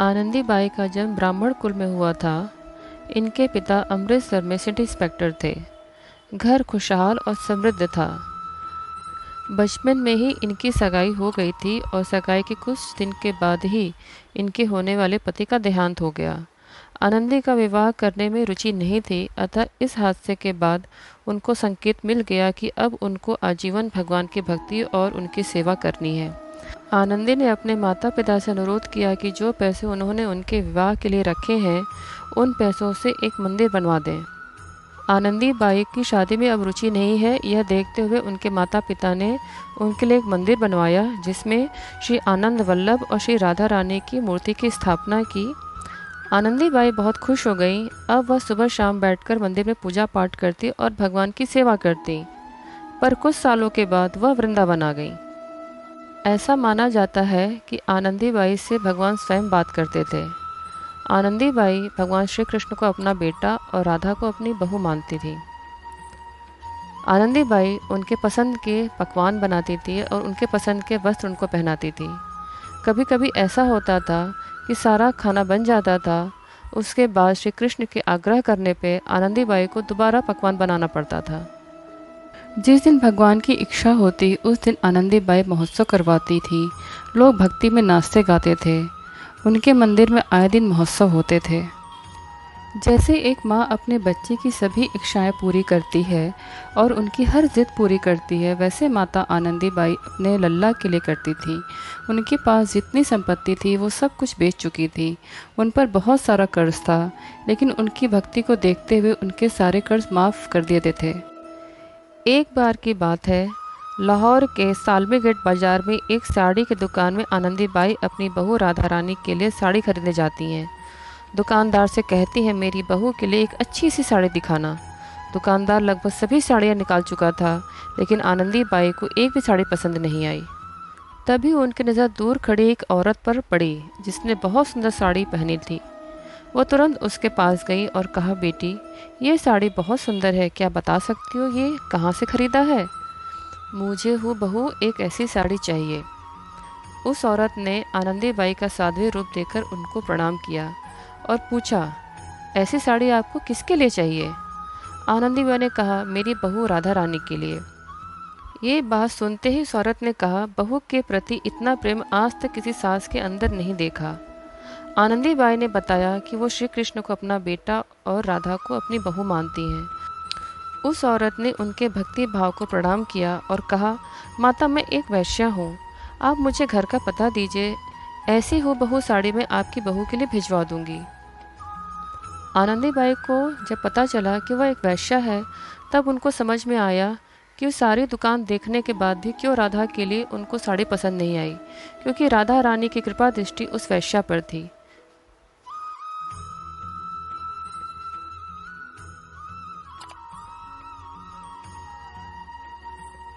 आनंदीबाई का जन्म ब्राह्मण कुल में हुआ था। इनके पिता अमृतसर में सिटी इंस्पेक्टर थे। घर खुशहाल और समृद्ध था। बचपन में ही इनकी सगाई हो गई थी और सगाई के कुछ दिन के बाद ही इनके होने वाले पति का देहांत हो गया। आनंदी का विवाह करने में रुचि नहीं थी, अतः इस हादसे के बाद उनको संकेत मिल गया कि अब उनको आजीवन भगवान की भक्ति और उनकी सेवा करनी है। आनंदी ने अपने माता पिता से अनुरोध किया कि जो पैसे उन्होंने उनके विवाह के लिए रखे हैं, उन पैसों से एक मंदिर बनवा दें। आनंदी बाई की शादी में अब रुचि नहीं है, यह देखते हुए उनके माता पिता ने उनके लिए एक मंदिर बनवाया जिसमें श्री आनंद वल्लभ और श्री राधा रानी की मूर्ति की स्थापना की। आनंदी बाई बहुत खुश हो गई। अब वह सुबह शाम बैठकर मंदिर में पूजा पाठ करती और भगवान की सेवा करती। पर कुछ सालों के बाद वह वृंदावन आ गई। ऐसा माना जाता है कि आनंदी बाई से भगवान स्वयं बात करते थे। आनंदी बाई भगवान श्री कृष्ण को अपना बेटा और राधा को अपनी बहू मानती थी। आनंदी बाई उनके पसंद के पकवान बनाती थी और उनके पसंद के वस्त्र उनको पहनाती थी। कभी कभी ऐसा होता था कि सारा खाना बन जाता था, उसके बाद श्री कृष्ण के आग्रह करने पे आनंदी बाई को दोबारा पकवान बनाना पड़ता था। जिस दिन भगवान की इच्छा होती उस दिन आनंदी बाई महोत्सव करवाती थी। लोग भक्ति में नाचते गाते थे। उनके मंदिर में आए दिन महोत्सव होते थे। जैसे एक माँ अपने बच्चे की सभी इच्छाएं पूरी करती है और उनकी हर जिद पूरी करती है, वैसे माता आनंदी बाई अपने लल्ला के लिए करती थी। उनके पास जितनी संपत्ति थी वो सब कुछ बेच चुकी थी। उन पर बहुत सारा कर्ज था, लेकिन उनकी भक्ति को देखते हुए उनके सारे कर्ज माफ़ कर दिए थे। एक बार की बात है, लाहौर के सालमी गेट बाज़ार में एक साड़ी की दुकान में आनंदी बाई अपनी बहू राधा रानी के लिए साड़ी खरीदने जाती हैं। दुकानदार से कहती हैं, मेरी बहू के लिए एक अच्छी सी साड़ी दिखाना। दुकानदार लगभग सभी साड़ियाँ निकाल चुका था, लेकिन आनंदी बाई को एक भी साड़ी पसंद नहीं आई। तभी उनकी नज़र दूर खड़ी एक औरत पर पड़ी जिसने बहुत सुंदर साड़ी पहनी थी। वो तुरंत उसके पास गई और कहा, बेटी, ये साड़ी बहुत सुंदर है, क्या बता सकती हो ये कहाँ से खरीदा है? मुझे हूबहू एक ऐसी साड़ी चाहिए। उस औरत ने आनंदी बाई का साध्वी रूप देखकर उनको प्रणाम किया और पूछा, ऐसी साड़ी आपको किसके लिए चाहिए? आनंदी बाई ने कहा, मेरी बहू राधा रानी के लिए। ये बात सुनते ही उस औरत ने कहा, बहू के प्रति इतना प्रेम आज तक किसी सास के अंदर नहीं देखा। आनंदी बाई ने बताया कि वो श्री कृष्ण को अपना बेटा और राधा को अपनी बहू मानती हैं। उस औरत ने उनके भक्ति भाव को प्रणाम किया और कहा, माता, मैं एक वैश्या हूँ, आप मुझे घर का पता दीजिए, ऐसी हूबहू साड़ी मैं आपकी बहू के लिए भिजवा दूंगी। आनंदी बाई को जब पता चला कि वह एक वैश्या है, तब उनको समझ में आया कि उस सारी दुकान देखने के बाद भी क्यों राधा के लिए उनको साड़ी पसंद नहीं आई, क्योंकि राधा रानी की कृपा दृष्टि उस वैश्या पर थी।